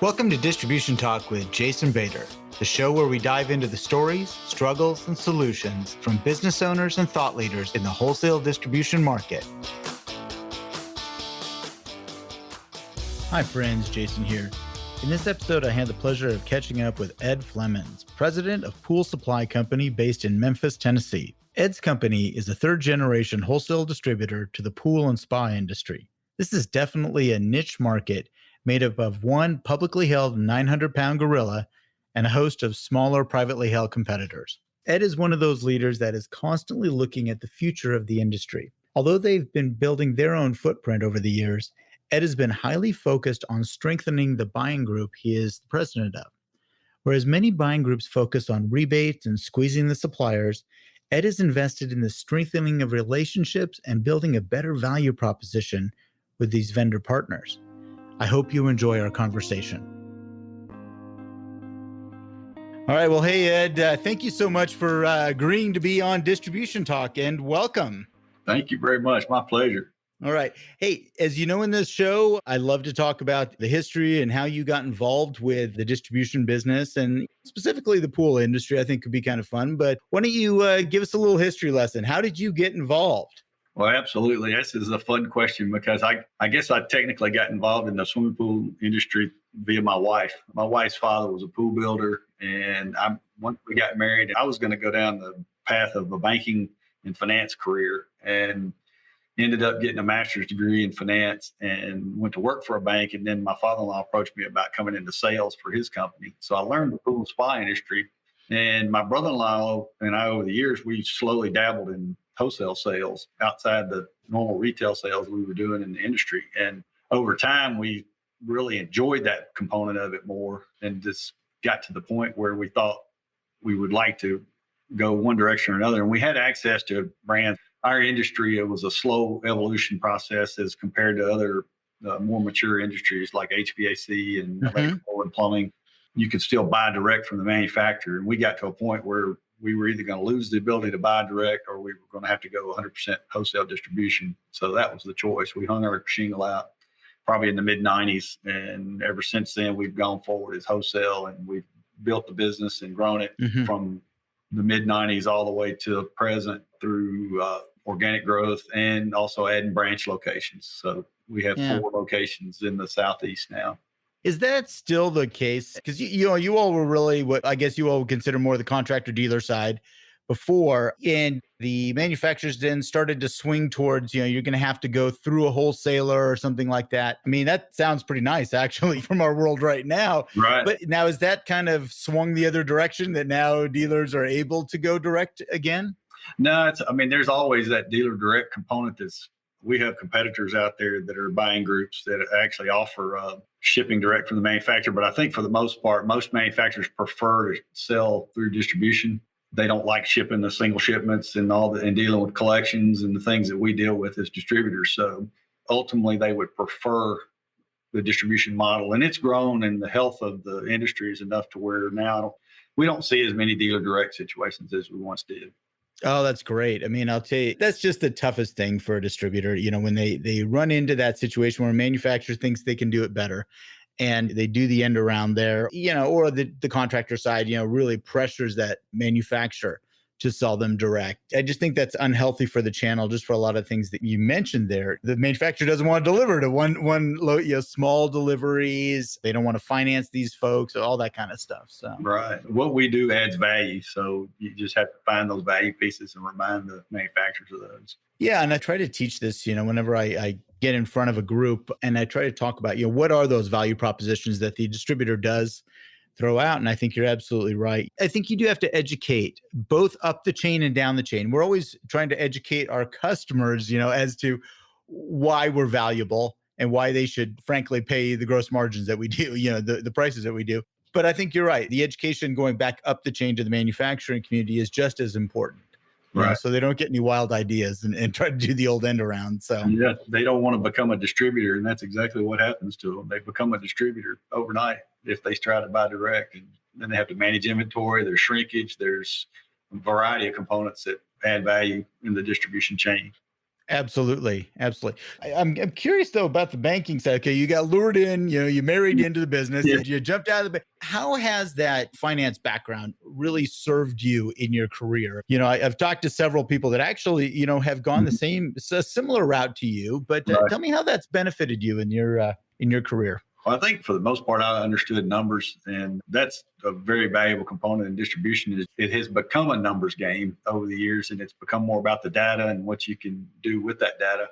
Welcome to Distribution Talk with Jason Bader, the show where we dive into the stories, struggles, and solutions from business owners and thought leaders in the wholesale distribution market. Hi friends, Jason here. In this episode, I had the pleasure of catching up with Ed Flemmons, president of Pool Supply Company based in Memphis, Tennessee. Ed's company is a third-generation wholesale distributor to the pool and spa industry. This is definitely a niche market made up of one publicly held 900-pound gorilla and a host of smaller privately held competitors. Ed is one of those leaders that is constantly looking at the future of the industry. Although they've been building their own footprint over the years, Ed has been highly focused on strengthening the buying group he is the president of. Whereas many buying groups focus on rebates and squeezing the suppliers, Ed is invested in the strengthening of relationships and building a better value proposition with these vendor partners. I hope you enjoy our conversation. All right. Well, hey, Ed, thank you so much for agreeing to be on Distribution Talk, and welcome. Thank you very much. My pleasure. All right. Hey, as you know, in this show, I love to talk about the history and how you got involved with the distribution business and specifically the pool industry. I think could be kind of fun. But why don't you give us a little history lesson? How did you get involved? Well, absolutely. This is a fun question because I guess I technically got involved in the swimming pool industry via my wife. My wife's father was a pool builder, and once we got married, I was going to go down the path of a banking and finance career, and ended up getting a master's degree in finance and went to work for a bank. And then my father-in-law approached me about coming into sales for his company. So I learned the pool and spa industry. And my brother-in-law and I, over the years, we slowly dabbled in wholesale sales outside the normal retail sales we were doing in the industry. And over time, we really enjoyed that component of it more and just got to the point where we thought we would like to go one direction or another. And we had access to brands. Our industry, it was a slow evolution process as compared to other more mature industries like HVAC and electrical and plumbing. You could still buy direct from the manufacturer. And we got to a point where we were either going to lose the ability to buy direct or we were going to have to go 100% wholesale distribution. So that was the choice. We hung our shingle out probably in the mid-90s. And ever since then, we've gone forward as wholesale, and we've built the business and grown it from the mid-90s all the way to present through organic growth and also adding branch locations. So we have 4 locations in the Southeast now. Is that still the case? Because you all were really what I guess you all would consider more the contractor dealer side before, and the manufacturers then started to swing towards, you're going to have to go through a wholesaler or something like that. I mean, that sounds pretty nice actually from our world right now. Right. But now is that kind of swung the other direction that now dealers are able to go direct again? No, there's always that dealer direct component. We have competitors out there that are buying groups that actually offer shipping direct from the manufacturer. But I think for the most part, most manufacturers prefer to sell through distribution. They don't like shipping the single shipments and dealing with collections and the things that we deal with as distributors. So ultimately, they would prefer the distribution model, and it's grown, and the health of the industry is enough to where now we don't see as many dealer direct situations as we once did. Oh, that's great. I mean, I'll tell you, that's just the toughest thing for a distributor, when they run into that situation where a manufacturer thinks they can do it better and they do the end around there, or the contractor side, really pressures that manufacturer to sell them direct. I just think that's unhealthy for the channel, just for a lot of things that you mentioned there. The manufacturer doesn't want to deliver to one small deliveries. They don't want to finance these folks, all that kind of stuff. So right. What we do adds value. So you just have to find those value pieces and remind the manufacturers of those. Yeah. And I try to teach this, whenever I get in front of a group, and I try to talk about, what are those value propositions that the distributor does throw out. And I think you're absolutely right. I think you do have to educate both up the chain and down the chain. We're always trying to educate our customers, as to why we're valuable and why they should frankly pay the gross margins that we do, the prices that we do. But I think you're right. The education going back up the chain to the manufacturing community is just as important. Right. So they don't get any wild ideas and try to do the old end around. So yeah, they don't want to become a distributor. And that's exactly what happens to them. They become a distributor overnight if they try to buy direct. And then they have to manage inventory. There's shrinkage. There's a variety of components that add value in the distribution chain. Absolutely. Absolutely. I'm curious though about the banking side. Okay. You got lured in, you married into the business, Yeah. you jumped out of the, how has that finance background really served you in your career? I've talked to several people that actually, have gone the Mhm. same, a similar route to you, but Right. tell me how that's benefited you in your career. Well, I think for the most part, I understood numbers, and that's a very valuable component in distribution. Is it has become a numbers game over the years, and it's become more about the data and what you can do with that data.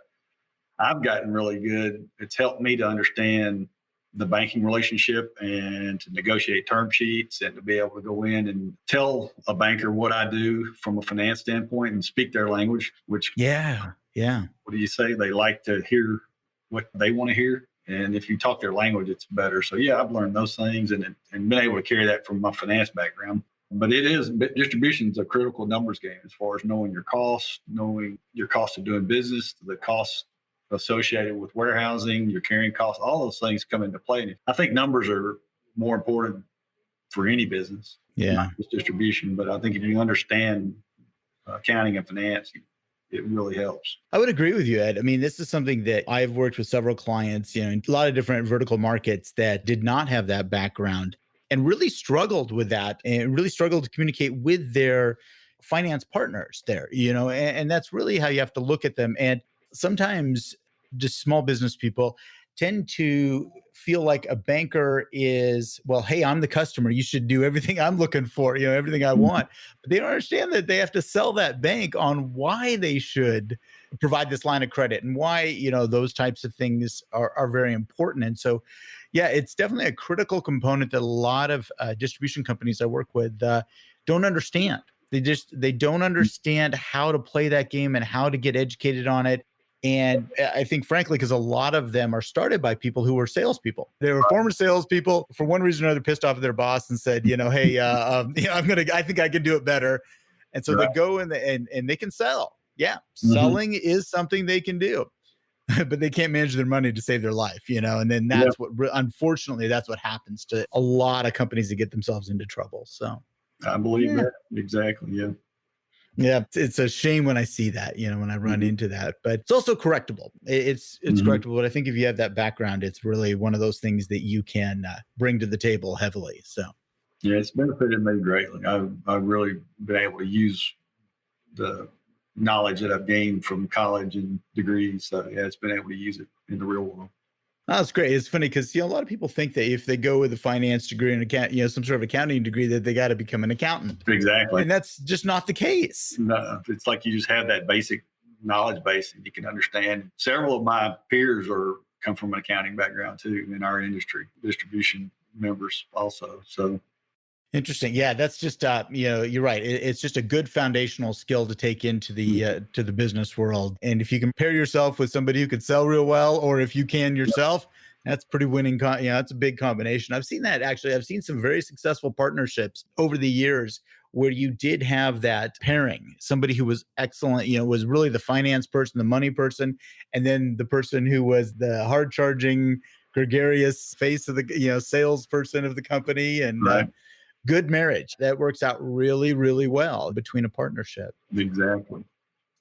I've gotten really good. It's helped me to understand the banking relationship and to negotiate term sheets and to be able to go in and tell a banker what I do from a finance standpoint and speak their language, which, Yeah. Yeah. what do you say? They like to hear what they want to hear. And if you talk their language, it's better. So, yeah, I've learned those things and been able to carry that from my finance background. But distribution is a critical numbers game as far as knowing your costs, knowing your cost of doing business, the costs associated with warehousing, your carrying costs, all those things come into play. And I think numbers are more important for any business, not Yeah. just distribution. But I think if you understand accounting and finance, it really helps. I would agree with you, Ed. I mean, this is something that I've worked with several clients, in a lot of different vertical markets that did not have that background and really struggled with that and really struggled to communicate with their finance partners there, and that's really how you have to look at them. And sometimes just small business people tend to feel like a banker is, well, hey, I'm the customer. You should do everything I'm looking for, everything I want. But they don't understand that they have to sell that bank on why they should provide this line of credit and why, those types of things are very important. And so, yeah, it's definitely a critical component that a lot of distribution companies I work with don't understand. They don't understand how to play that game and how to get educated on it. And I think, frankly, because a lot of them are started by people who were salespeople. They were former salespeople for one reason or another, pissed off at their boss and said, hey, I think I can do it better. And so they Right. go and they can sell. Yeah, Mm-hmm. selling is something they can do, but they can't manage their money to save their life, And then Yeah, that's unfortunately, that's what happens to a lot of companies that get themselves into trouble. So, I believe yeah. that. Exactly. Yeah. Yeah, it's a shame when I see that, when I run Mm-hmm. into that, but it's also correctable. It's Mm-hmm. correctable. But I think if you have that background, it's really one of those things that you can bring to the table heavily. So, Yeah, it's benefited me greatly. I've really been able to use the knowledge that I've gained from college and degrees. So, yeah, it's been able to use it in the real world. that's great. It's funny because a lot of people think that if they go with a finance degree and some sort of accounting degree, that they got to become an accountant, Exactly. and that's just not the case. No, it's like you just have that basic knowledge base and you can understand. Several of my peers come from an accounting background too in our industry, distribution members also. So, Interesting. Yeah, that's just you're right. It's just a good foundational skill to take into to the business world. And if you compare yourself with somebody who can sell real well, or if you can yourself, that's pretty winning. That's a big combination. I've seen that actually. I've seen some very successful partnerships over the years where you did have that pairing, somebody who was excellent, was really the finance person, the money person, and then the person who was the hard charging, gregarious face of the salesperson of the company, and right. good marriage that works out really, really well between a partnership. Exactly.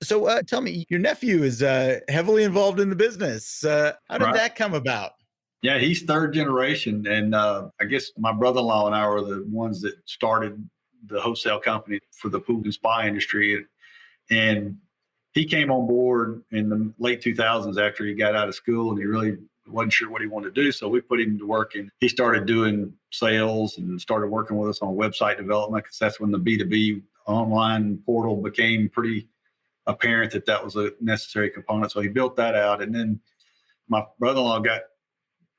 So tell me, your nephew is heavily involved in the business. How did Right. that come about? Yeah, he's third generation. And I guess my brother in law and I were the ones that started the wholesale company for the pool and spa industry. And he came on board in the late 2000s after he got out of school and he really wasn't sure what he wanted to do. So we put him to work and he started doing sales and started working with us on website development because that's when the B2B online portal became pretty apparent that was a necessary component. So he built that out. And then my brother in law got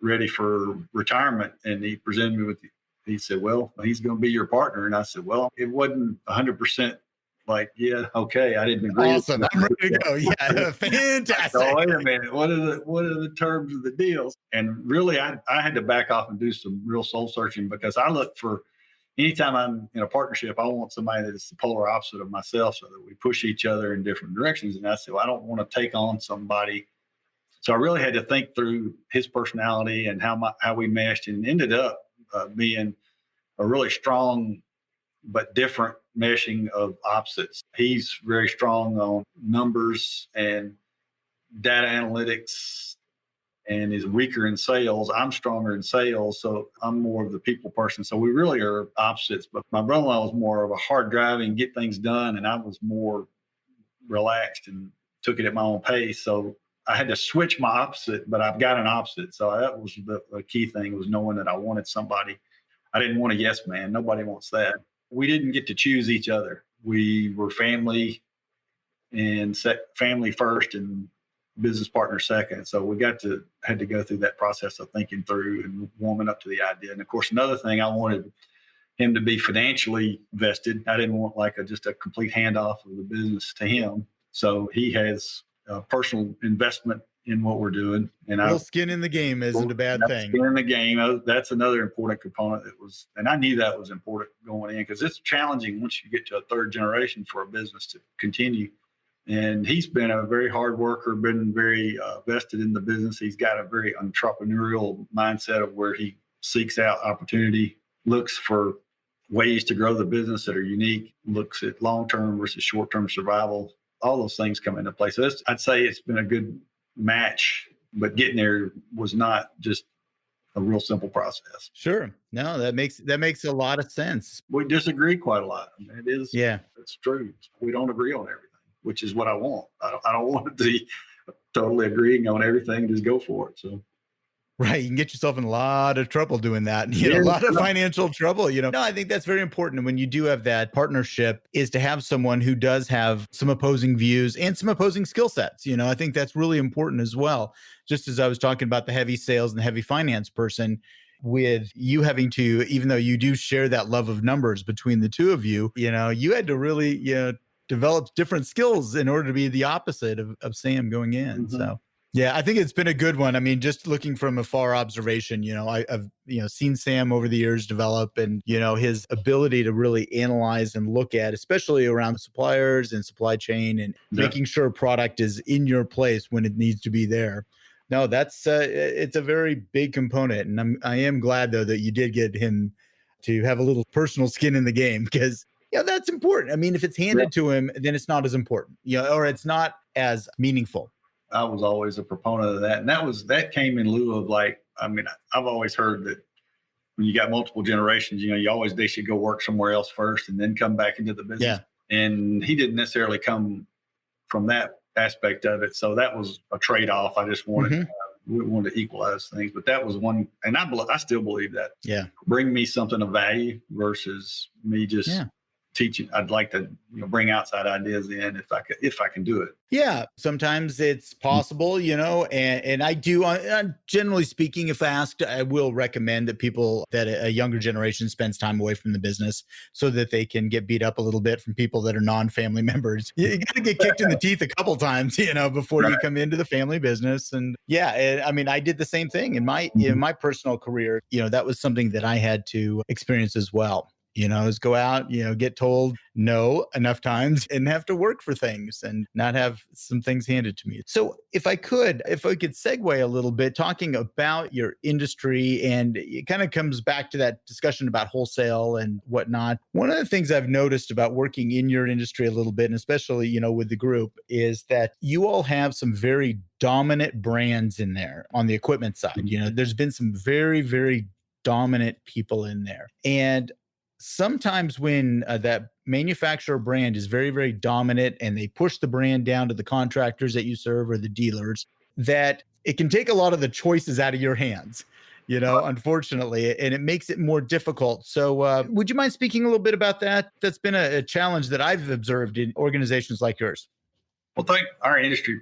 ready for retirement and he presented me with, he said, well, he's going to be your partner. And I said, well, it wasn't 100% like, yeah, okay. I didn't agree with Awesome. that. I'm ready to go. Yeah, So fantastic. wait a minute. What are the terms of the deals? And really, I had to back off and do some real soul searching because I look for anytime I'm in a partnership, I want somebody that's the polar opposite of myself so that we push each other in different directions. And I said, well, I don't want to take on somebody. So I really had to think through his personality and how we meshed, and ended up being a really strong but different meshing of opposites. He's very strong on numbers and data analytics and is weaker in sales. I'm stronger in sales, so I'm more of the people person. So we really are opposites. But my brother-in-law was more of a hard driving, get things done, and I was more relaxed and took it at my own pace. So I had to switch my opposite, but I've got an opposite. So that was the key thing, was knowing that I wanted somebody. I didn't want a yes man. Nobody wants that. We didn't get to choose each other. We were family and set family first and business partner second. So we had to go through that process of thinking through and warming up to the idea. And of course, another thing, I wanted him to be financially vested. I didn't want like just a complete handoff of the business to him. So he has a personal investment in what we're doing. And a little skin in the game isn't a bad thing. Skin in the game. That's another important component and I knew that was important going in, because it's challenging once you get to a third generation for a business to continue. And he's been a very hard worker, been very vested in the business. He's got a very entrepreneurial mindset of where he seeks out opportunity, looks for ways to grow the business that are unique, looks at long-term versus short-term survival. All those things come into play. So I'd say it's been a good match, but getting there was not just a real simple process. Sure. No, that makes a lot of sense. We disagree quite a lot. I mean, it is. Yeah, it's true. We don't agree on everything, which is what I want. I don't want it to be totally agreeing on everything. Just go for it. So. Right. You can get yourself in a lot of trouble doing that. A lot of financial trouble, No, I think that's very important. And when you do have that partnership, is to have someone who does have some opposing views and some opposing skill sets. I think that's really important as well. Just as I was talking about the heavy sales and the heavy finance person, with you having to, even though you do share that love of numbers between the two of you, you had to really, develop different skills in order to be the opposite of Sam going in. Mm-hmm. So. Yeah, I think it's been a good one. I mean, just looking from a far observation, I've seen Sam over the years develop, and his ability to really analyze and look at, especially around suppliers and supply chain, and making sure product is in your place when it needs to be there. No, that's it's a very big component, and I am glad though that you did get him to have a little personal skin in the game, because that's important. I mean, if it's handed to him, then it's not as important, or it's not as meaningful. I was always a proponent of that. And that came in lieu of I've always heard that when you got multiple generations, they should go work somewhere else first and then come back into the business. Yeah. And he didn't necessarily come from that aspect of it. So that was a trade-off. I just wanted, we wanted to equalize things, but that was one. And I still believe that. Yeah. Bring me something of value versus me just teaching. I'd like to bring outside ideas in if I can do it. Yeah, sometimes it's possible, and I do, generally speaking, if asked, I will recommend that a younger generation spends time away from the business so that they can get beat up a little bit from people that are non-family members. You got to get kicked in the teeth a couple times, before you come into the family business. And I did the same thing in my personal career. That was something that I had to experience as well. Is go out, get told no enough times and have to work for things and not have some things handed to me. So if we could segue a little bit, talking about your industry, and it kind of comes back to that discussion about wholesale and whatnot. One of the things I've noticed about working in your industry a little bit, and especially, with the group, is that you all have some very dominant brands in there on the equipment side. There's been some very, very dominant people in there. And sometimes when that manufacturer brand is very, very dominant and they push the brand down to the contractors that you serve or the dealers, that it can take a lot of the choices out of your hands, unfortunately, and it makes it more difficult. So would you mind speaking a little bit about that? That's been a challenge that I've observed in organizations like yours. Well, I think our industry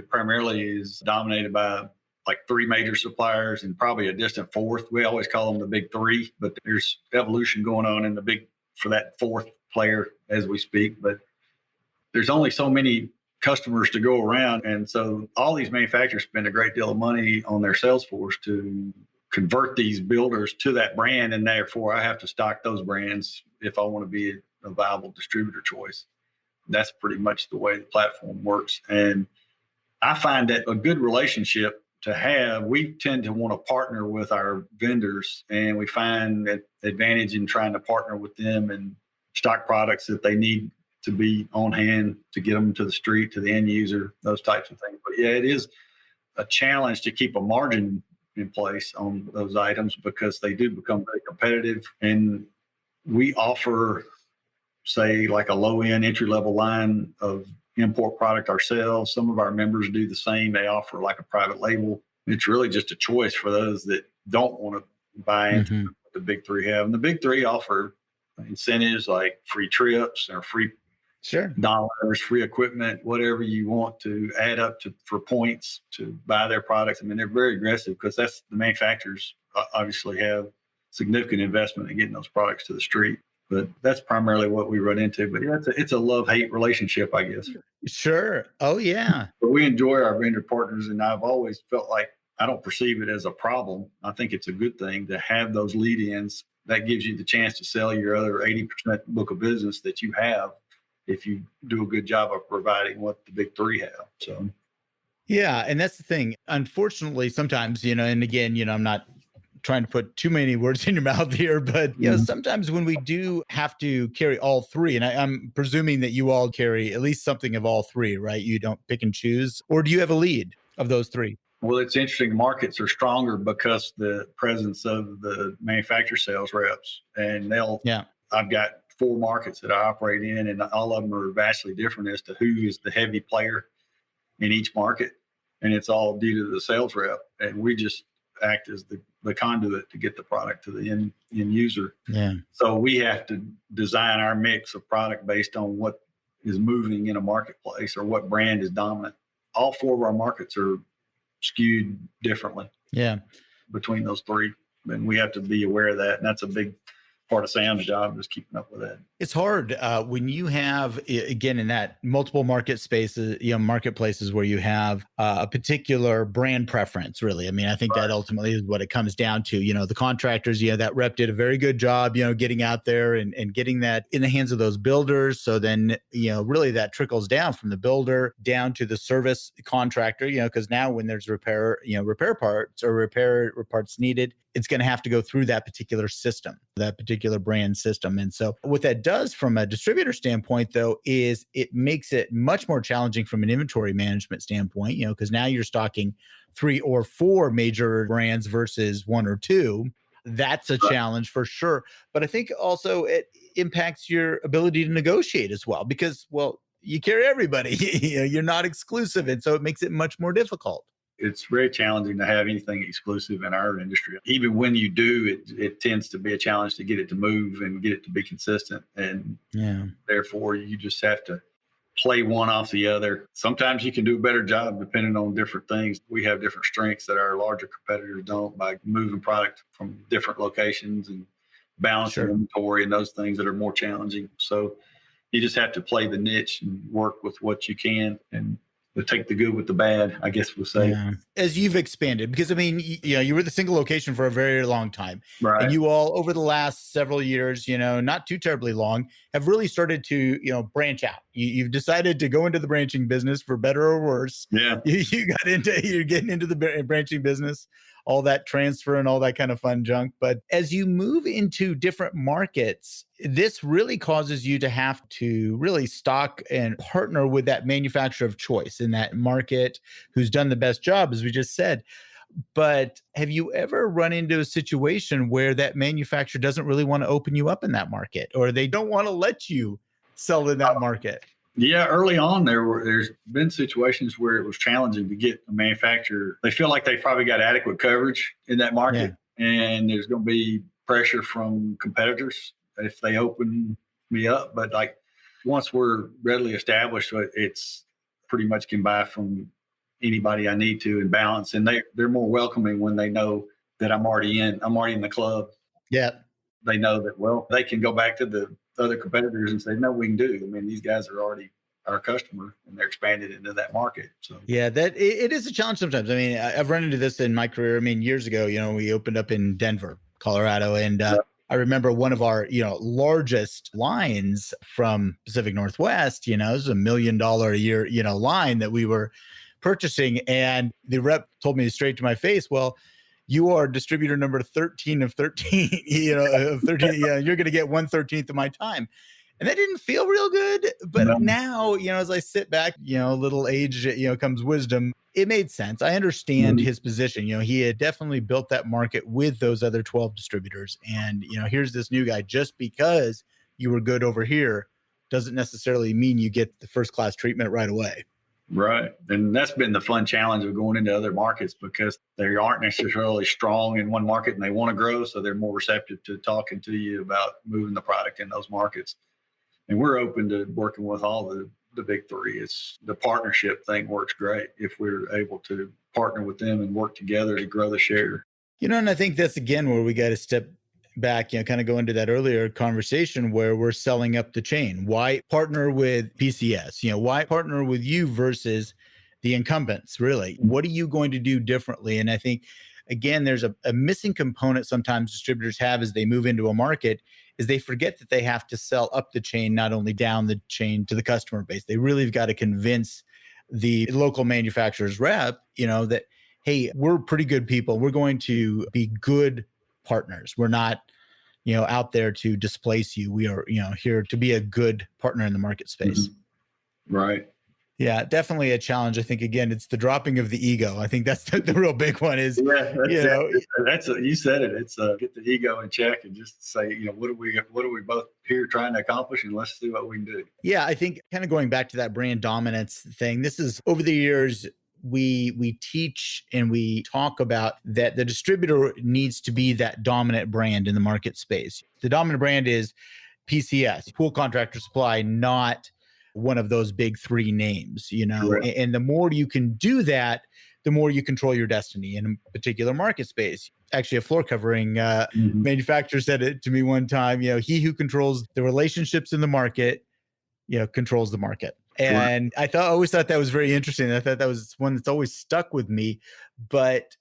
primarily is dominated by like three major suppliers and probably a distant fourth. We always call them the big three, but there's evolution going on in for that fourth player as we speak. But there's only so many customers to go around. And so all these manufacturers spend a great deal of money on their sales force to convert these builders to that brand. And therefore I have to stock those brands if I want to be a viable distributor choice. That's pretty much the way the platform works. And I find that a good relationship to have, we tend to want to partner with our vendors, and we find that advantage in trying to partner with them and stock products that they need to be on hand to get them to the street, to the end user, those types of things. But yeah, it is a challenge to keep a margin in place on those items because they do become very competitive. And we offer, say, like a low end entry level line of import product ourselves. Some of our members do the same. They offer like a private label. It's really just a choice for those that don't want to buy into what the big three have. And the big three offer incentives like free trips or free dollars, free equipment, whatever you want to add up to for points to buy their products. I mean, they're very aggressive because that's the manufacturers obviously have significant investment in getting those products to the street. But that's primarily what we run into. But yeah, it's a love-hate relationship, I guess. Sure. Oh, yeah. But we enjoy our vendor partners, and I've always felt like I don't perceive it as a problem. I think it's a good thing to have those lead-ins. That gives you the chance to sell your other 80% book of business that you have if you do a good job of providing what the big three have. So, yeah. And that's the thing. Unfortunately, sometimes, and again, I'm not trying to put too many words in your mouth here, but sometimes when we do have to carry all three, and I'm presuming that you all carry at least something of all three, right? You don't pick and choose, or do you have a lead of those three? Well, it's interesting. Markets are stronger because the presence of the manufacturer sales reps, and I've got 4 markets that I operate in, and all of them are vastly different as to who is the heavy player in each market, and it's all due to the sales rep, and we just act as the conduit to get the product to the end user. Yeah. So we have to design our mix of product based on what is moving in a marketplace or what brand is dominant. All 4 of our markets are skewed differently. Yeah. Between those 3, and we have to be aware of that, and that's a big part of Sam's job, is keeping up with that. It's hard when you have, again, in that multiple market spaces, marketplaces where you have a particular brand preference, really. I mean, I think that ultimately is what it comes down to. The contractors, that rep did a very good job, getting out there and getting that in the hands of those builders. So then, really that trickles down from the builder down to the service contractor, because now when there's repair parts or repair parts needed, it's going to have to go through that particular system, that particular brand system. And so what that does from a distributor standpoint, though, is it makes it much more challenging from an inventory management standpoint, because now you're stocking 3 or 4 major brands versus 1 or 2. That's a challenge for sure. But I think also it impacts your ability to negotiate as well, because, you carry everybody, you're not exclusive. And so it makes it much more difficult. It's very challenging to have anything exclusive in our industry. Even when you do, it tends to be a challenge to get it to move and get it to be consistent. And therefore, you just have to play one off the other. Sometimes you can do a better job depending on different things. We have different strengths that our larger competitors don't by moving product from different locations and balancing inventory and those things that are more challenging. So you just have to play the niche and work with what you can and take the good with the bad, I guess we'll say. Yeah. As you've expanded, because I mean, you were the single location for a very long time. Right. And you all, over the last several years, not too terribly long, have really started to, branch out. You've decided to go into the branching business, for better or worse. Yeah. You're getting into the branching business, all that transfer and all that kind of fun junk. But as you move into different markets, this really causes you to have to really stock and partner with that manufacturer of choice in that market who's done the best job, as we just said. But have you ever run into a situation where that manufacturer doesn't really want to open you up in that market, or they don't want to let you sell in that market? Yeah, early on there's been situations where it was challenging to get a manufacturer. They feel like they've probably got adequate coverage in that market, and there's going to be pressure from competitors if they open me up. But like once we're readily established, it's pretty much can buy from anybody I need to and balance. And they're more welcoming when they know that I'm already in the club. Yeah. They know that, they can go back to the other competitors and say, no, we can do. I mean, these guys are already our customer and they're expanded into that market. So yeah, that it is a challenge sometimes. I mean, I've run into this in my career. I mean, years ago, we opened up in Denver, Colorado, and I remember one of our, largest lines from Pacific Northwest, it was $1 million a year, line that we were purchasing. And the rep told me straight to my face, well, you are distributor number 13 of 13, of 13, you're going to get 1/13 of my time. And that didn't feel real good. But No. now, as I sit back, a little age, comes wisdom. It made sense. I understand Mhm. his position. He had definitely built that market with those other 12 distributors. And, here's this new guy. Just because you were good over here doesn't necessarily mean you get the first class treatment right away. Right. And that's been the fun challenge of going into other markets because they aren't necessarily strong in one market and they want to grow. So they're more receptive to talking to you about moving the product in those markets. And we're open to working with all the big three. It's the partnership thing works great if we're able to partner with them and work together to grow the share. And I think that's again where we got to step back, kind of go into that earlier conversation where we're selling up the chain. Why partner with PCS? Why partner with you versus the incumbents, really? What are you going to do differently? And I think, again, there's a missing component sometimes distributors have as they move into a market is they forget that they have to sell up the chain, not only down the chain to the customer base. They really have got to convince the local manufacturer's rep, that hey, we're pretty good people. We're going to be good partners. We're not, out there to displace you. We are, here to be a good partner in the market space. Mm-hmm. Right. Yeah, definitely a challenge. I think, again, it's the dropping of the ego. I think that's the real big one is, you said it. It's get the ego in check and just say, what are we both here trying to accomplish, and let's see what we can do. Yeah, I think kind of going back to that brand dominance thing, this is over the years, we teach and we talk about that the distributor needs to be that dominant brand in the market space. The dominant brand is PCS, Pool Contractors Supply, not one of those big three names, Correct. And the more you can do that, the more you control your destiny in a particular market space. Actually, a floor covering manufacturer said it to me one time, he who controls the relationships in the market, controls the market. And I always thought that was very interesting. I thought that was one that's always stuck with me. But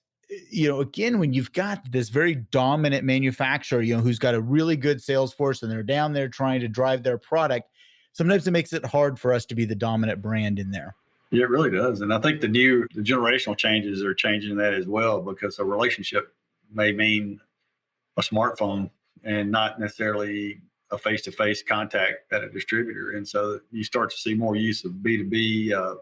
again, when you've got this very dominant manufacturer, who's got a really good sales force and they're down there trying to drive their product, sometimes it makes it hard for us to be the dominant brand in there. Yeah, it really does. And I think the generational changes are changing that as well, because a relationship may mean a smartphone and not necessarily a face-to-face contact at a distributor. And so you start to see more use of B2B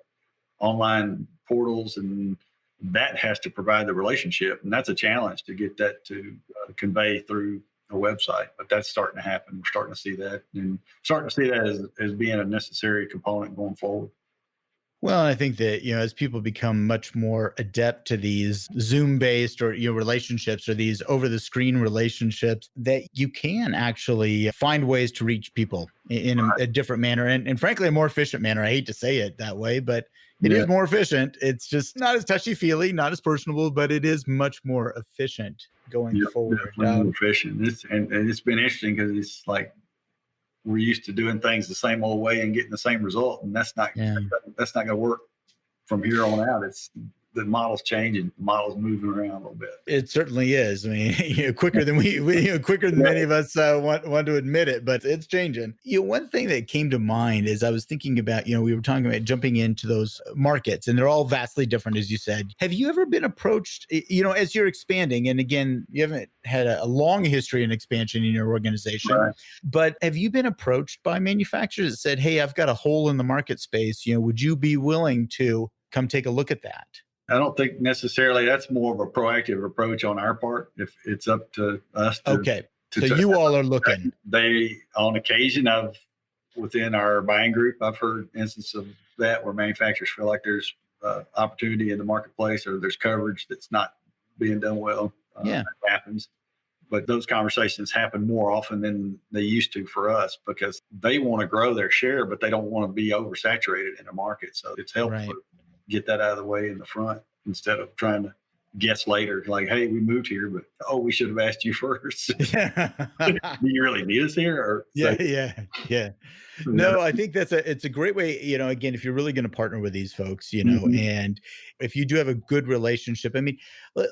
online portals, and that has to provide the relationship. And that's a challenge to get that to convey through a website, but that's starting to happen. We're starting to see that and starting to see that as being a necessary component going forward. Well, I think that, as people become much more adept to these Zoom based or, relationships or these over the screen relationships, that you can actually find ways to reach people in a different manner and frankly, a more efficient manner. I hate to say it that way, but it is more efficient. It's just not as touchy feely, not as personable, but it is much more efficient going forward. More efficient. It's been interesting because it's like, we're used to doing things the same old way and getting the same result, and that's not going to work from here on out. It's the model's changing, the model's moving around a little bit. It certainly is. I mean, quicker than quicker than many of us want to admit it, but it's changing. One thing that came to mind is I was thinking about, we were talking about jumping into those markets, and they're all vastly different, as you said. Have you ever been approached, as you're expanding? And again, you haven't had a long history in expansion in your organization, but have you been approached by manufacturers that said, "Hey, I've got a hole in the market space. Would you be willing to come take a look at that?" I don't think necessarily that's more of a proactive approach on our part. If it's up to us. So you all are looking. On occasion, within our buying group, I've heard instances of that where manufacturers feel like there's opportunity in the marketplace or there's coverage that's not being done well. That happens. But those conversations happen more often than they used to for us because they want to grow their share, but they don't want to be oversaturated in the market. So it's helpful to get that out of the way in the front instead of trying to guess later, like, hey, we moved here, but we should have asked you first. Do you really need us here? Or No, I think it's a great way, again, if you're really going to partner with these folks, and if you do have a good relationship, I mean,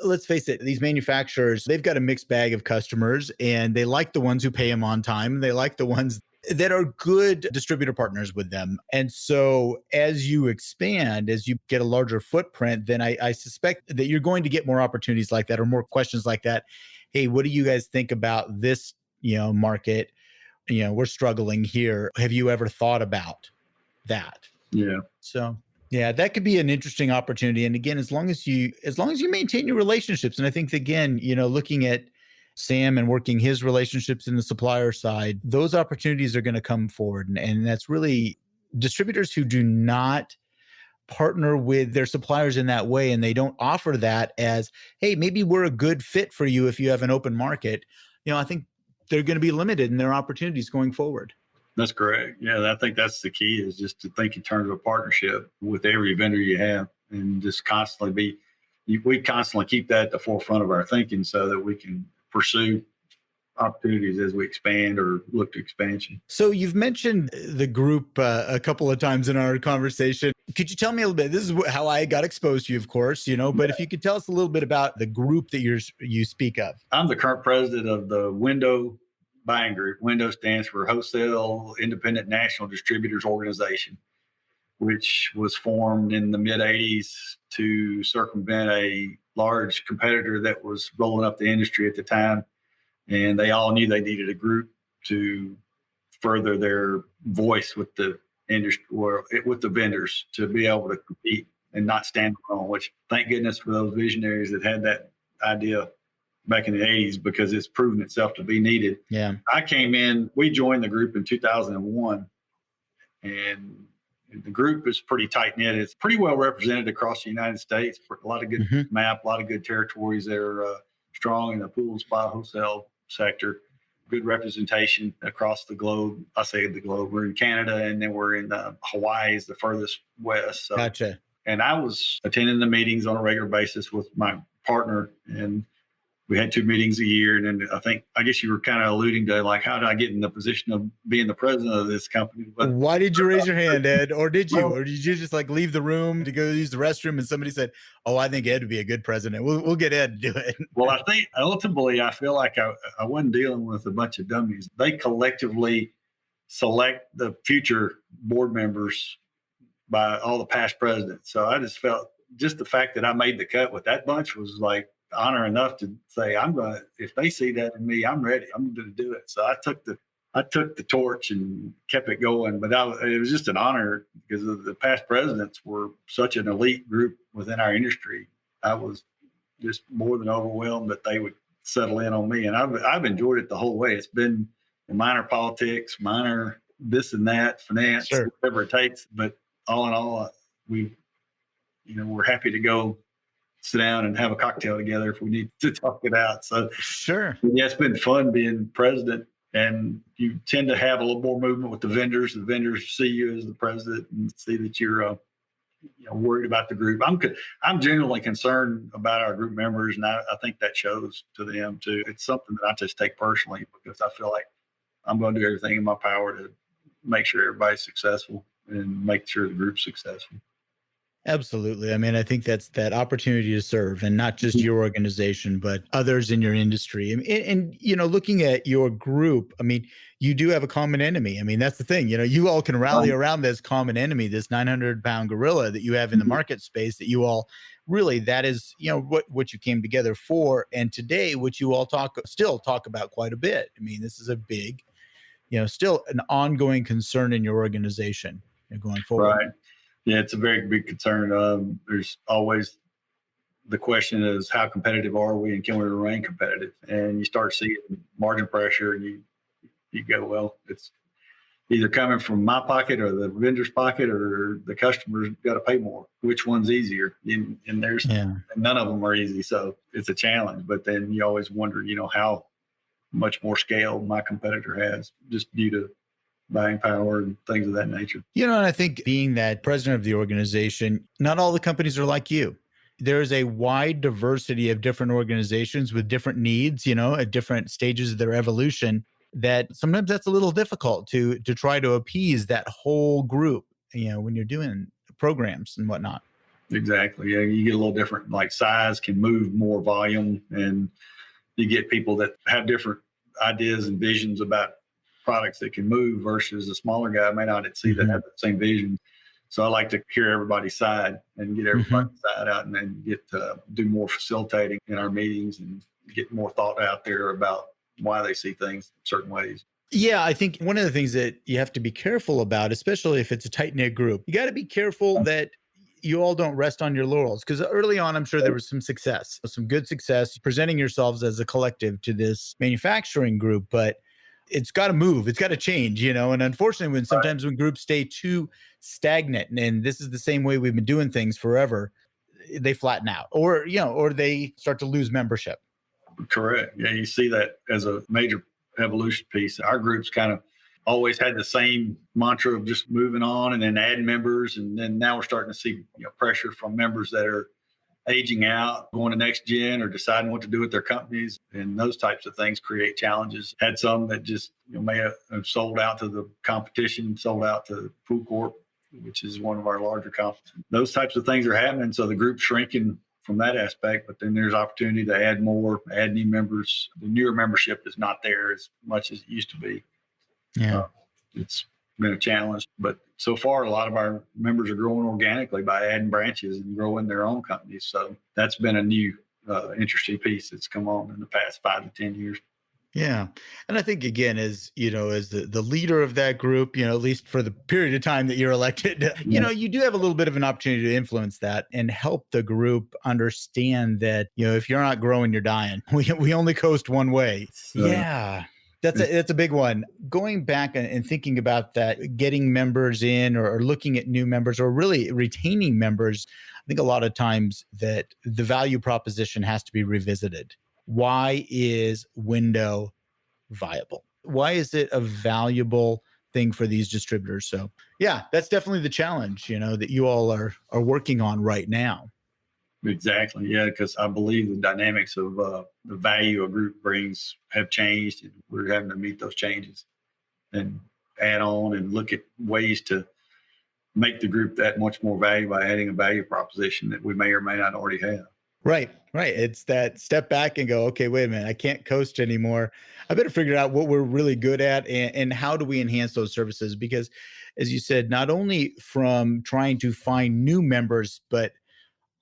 let's face it, these manufacturers, they've got a mixed bag of customers and they like the ones who pay them on time. They like the ones that are good distributor partners with them. And so as you expand, as you get a larger footprint, then I suspect that you're going to get more opportunities like that or more questions like that. Hey, what do you guys think about this, market? we're struggling here. Have you ever thought about that? Yeah. So yeah, that could be an interesting opportunity. And again, as long as you maintain your relationships, and I think again, looking at Sam and working his relationships in the supplier side, those opportunities are going to come forward. And that's really distributors who do not partner with their suppliers in that way, and they don't offer that as, hey, maybe we're a good fit for you if you have an open market. I think they're going to be limited in their opportunities going forward. That's correct. Yeah, I think that's the key, is just to think in terms of a partnership with every vendor you have, and just constantly we constantly keep that at the forefront of our thinking so that we can pursue opportunities as we expand or look to expansion. So you've mentioned the group a couple of times in our conversation. Could you tell me a little bit? This is how I got exposed to you, of course, but if you could tell us a little bit about the group that you speak of. I'm the current president of the WINDO buying group. WINDO stands for Wholesale Independent National Distributors Organization, which was formed in the mid 80s to circumvent a large competitor that was rolling up the industry at the time. And they all knew they needed a group to further their voice with the industry or with the vendors to be able to compete and not stand alone, which thank goodness for those visionaries that had that idea back in the 80s, because it's proven itself to be needed. Yeah. We joined the group in 2001, and the group is pretty tight knit. It's pretty well represented across the United States. A lot of good map, a lot of good territories that are strong in the pool and spa wholesale sector. Good representation across the globe. I say the globe. We're in Canada, and then we're in Hawaii is the furthest west. So, gotcha. And I was attending the meetings on a regular basis with my partner, and we had 2 meetings a year. And then I guess you were kind of alluding to, like, how did I get in the position of being the president of this company? But why did you raise your hand, Ed? Or did you just like leave the room to go use the restroom and somebody said, oh, I think Ed would be a good president. We'll get Ed to do it. Well, I think ultimately I feel like I wasn't dealing with a bunch of dummies. They collectively select the future board members by all the past presidents. So I just felt just the fact that I made the cut with that bunch was like honor enough to say, if they see that in me, I'm ready. I'm going to do it. So I took the torch and kept it going. But it was just an honor because the past presidents were such an elite group within our industry. I was just more than overwhelmed that they would settle in on me. And I've enjoyed it the whole way. It's been minor politics, minor this and that, finance, sure, whatever it takes. But all in all, we're happy to go sit down and have a cocktail together if we need to talk it out. So sure. Yeah, it's been fun being president, and you tend to have a little more movement with the vendors. The vendors see you as the president and see that you're worried about the group. I'm genuinely concerned about our group members, and I think that shows to them too. It's something that I just take personally because I feel like I'm going to do everything in my power to make sure everybody's successful and make sure the group's successful. Absolutely. I mean, I think that's that opportunity to serve, and not just your organization, but others in your industry. And looking at your group, I mean, you do have a common enemy. I mean, that's the thing, you all can rally around this common enemy, this 900-pound gorilla that you have in the market space that you all really, that is, what you came together for. And today, what you all still talk about quite a bit. I mean, this is a big, still an ongoing concern in your organization going forward. Right. Yeah, it's a very big concern. There's always the question is how competitive are we and can we remain competitive? And you start seeing margin pressure and you go, well, it's either coming from my pocket or the vendor's pocket or the customer's got to pay more. Which one's easier? And there's none of them are easy. So it's a challenge. But then you always wonder, how much more scale my competitor has just due to buying power and things of that nature. And I think being that president of the organization, not all the companies are like you. There is a wide diversity of different organizations with different needs, at different stages of their evolution, that sometimes that's a little difficult to try to appease that whole group, when you're doing programs and whatnot. Exactly. Yeah, you get a little different, like size can move more volume, and you get people that have different ideas and visions about products that can move versus a smaller guy may not see that have the same vision. So I like to hear everybody's side and get everybody's side out, and then get to do more facilitating in our meetings and get more thought out there about why they see things certain ways. Yeah, I think one of the things that you have to be careful about, especially if it's a tight knit group, you got to be careful that you all don't rest on your laurels. Because early on, I'm sure there was some success, some good success, presenting yourselves as a collective to this manufacturing group. But it's got to move, it's got to change, And unfortunately, sometimes when groups stay too stagnant, and this is the same way we've been doing things forever, they flatten out, or they start to lose membership. Correct. Yeah, you see that as a major evolution piece. Our group's kind of always had the same mantra of just moving on and then adding members. And then now we're starting to see pressure from members that are aging out, going to next gen, or deciding what to do with their companies. And those types of things create challenges. Had some that just may have sold out to the competition, sold out to Pool Corp, which is one of our larger companies. Those types of things are happening. So the group's shrinking from that aspect, but then there's opportunity to add more, add new members. The newer membership is not there as much as it used to be. Yeah. It's been a challenge, but so far, a lot of our members are growing organically by adding branches and growing their own companies. So that's been a new, interesting piece that's come on in the past 5 to 10 years. Yeah. And I think, again, as the leader of that group, at least for the period of time that you're elected, you do have a little bit of an opportunity to influence that and help the group understand that, if you're not growing, you're dying. We only coast one way. Yeah. That's a big one. Going back and thinking about that, getting members in or looking at new members or really retaining members, I think a lot of times that the value proposition has to be revisited. Why is WINDO viable? Why is it a valuable thing for these distributors? So yeah, that's definitely the challenge, that you all are working on right now. Exactly. Yeah, because I believe the dynamics of the value a group brings have changed, and we're having to meet those changes and add on and look at ways to make the group that much more valuable by adding a value proposition that we may or may not already have. Right. It's that step back and go, okay, wait a minute, I can't coast anymore. I better figure out what we're really good at and how do we enhance those services? Because as you said, not only from trying to find new members, but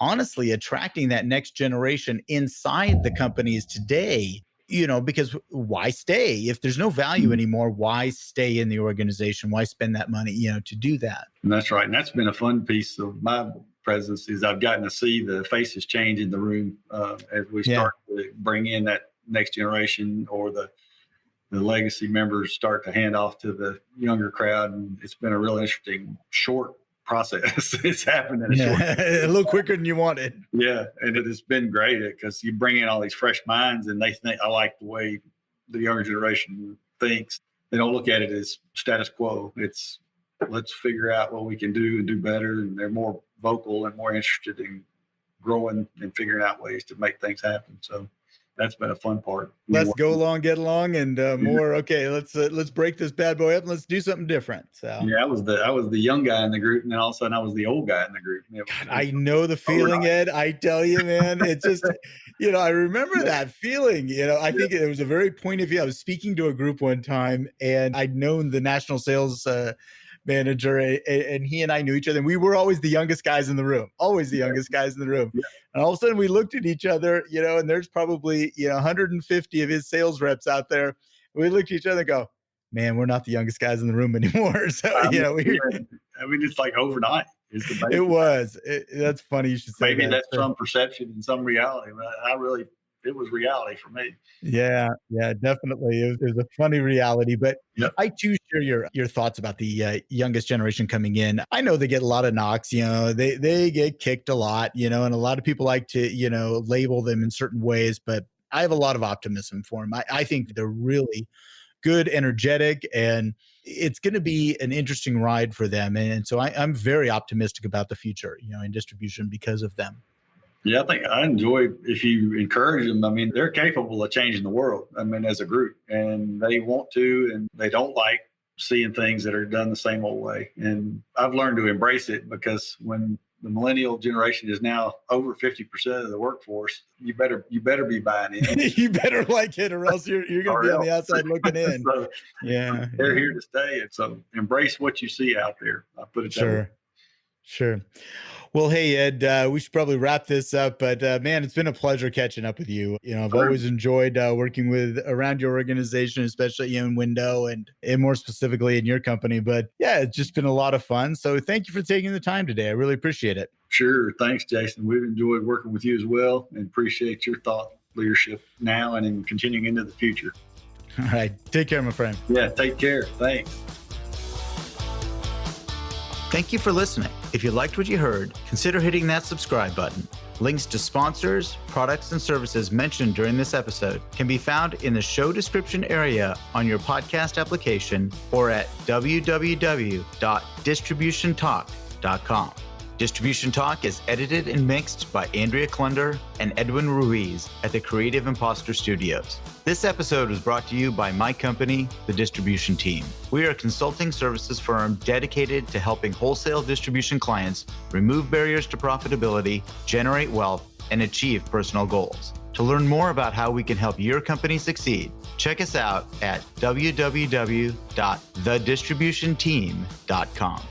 honestly attracting that next generation inside the companies today, because why stay? If there's no value anymore, why stay in the organization? Why spend that money, to do that? And that's right. And that's been a fun piece of my presidency is I've gotten to see the faces change in the room as we start to bring in that next generation or the legacy members start to hand off to the younger crowd. And it's been a real interesting short process. It's happened in a little quicker than you wanted. Yeah. And it has been great because you bring in all these fresh minds and they think, I like the way the younger generation thinks. They don't look at it as status quo. It's let's figure out what we can do and do better. And they're more vocal and more interested in growing and figuring out ways to make things happen. So that's been a fun part. Let's go along, get along, and more. Okay, let's break this bad boy up and let's do something different. So yeah, I was the young guy in the group, and then all of a sudden I was the old guy in the group. God, I know the feeling, Ed. I tell you, man, it's just I remember that feeling. I think it was a very point of view. I was speaking to a group one time, and I'd known the national sales manager, and he and I knew each other, and we were always the youngest guys in the room, and all of a sudden we looked at each other, and there's probably 150 of his sales reps out there. We looked at each other and go, man, we're not the youngest guys in the room anymore. So it's like overnight. It was. That's funny you should say maybe that. That's some perception and some reality, but it was reality for me. Yeah, definitely. It was a funny reality, but I too share your thoughts about the youngest generation coming in. I know they get a lot of knocks, they get kicked a lot, and a lot of people like to, label them in certain ways, but I have a lot of optimism for them. I think they're really good, energetic, and it's going to be an interesting ride for them. And so I'm very optimistic about the future, in distribution because of them. Yeah, I think I enjoy if you encourage them. I mean, they're capable of changing the world. I mean, as a group, and they want to, and they don't like seeing things that are done the same old way. And I've learned to embrace it because when the millennial generation is now over 50% of the workforce, you better be buying in. You better like it, or else you're going to be on the outside looking in. So, they're here to stay. And so embrace what you see out there. I put it that way. Sure. Well, hey, Ed, we should probably wrap this up, but man, it's been a pleasure catching up with you. I've always enjoyed working with around your organization, especially in WINDO and more specifically in your company. But yeah, it's just been a lot of fun. So thank you for taking the time today. I really appreciate it. Sure. Thanks, Jason. We've enjoyed working with you as well and appreciate your thought leadership now and in continuing into the future. All right. Take care, my friend. Yeah, take care. Thanks. Thank you for listening. If you liked what you heard, consider hitting that subscribe button. Links to sponsors, products, and services mentioned during this episode can be found in the show description area on your podcast application or at www.distributiontalk.com. Distribution Talk is edited and mixed by Andrea Klunder and Edwin Ruiz at the Creative Imposter Studios. This episode was brought to you by my company, the Distribution Team. We are a consulting services firm dedicated to helping wholesale distribution clients remove barriers to profitability, generate wealth, and achieve personal goals. To learn more about how we can help your company succeed, check us out at www.thedistributionteam.com.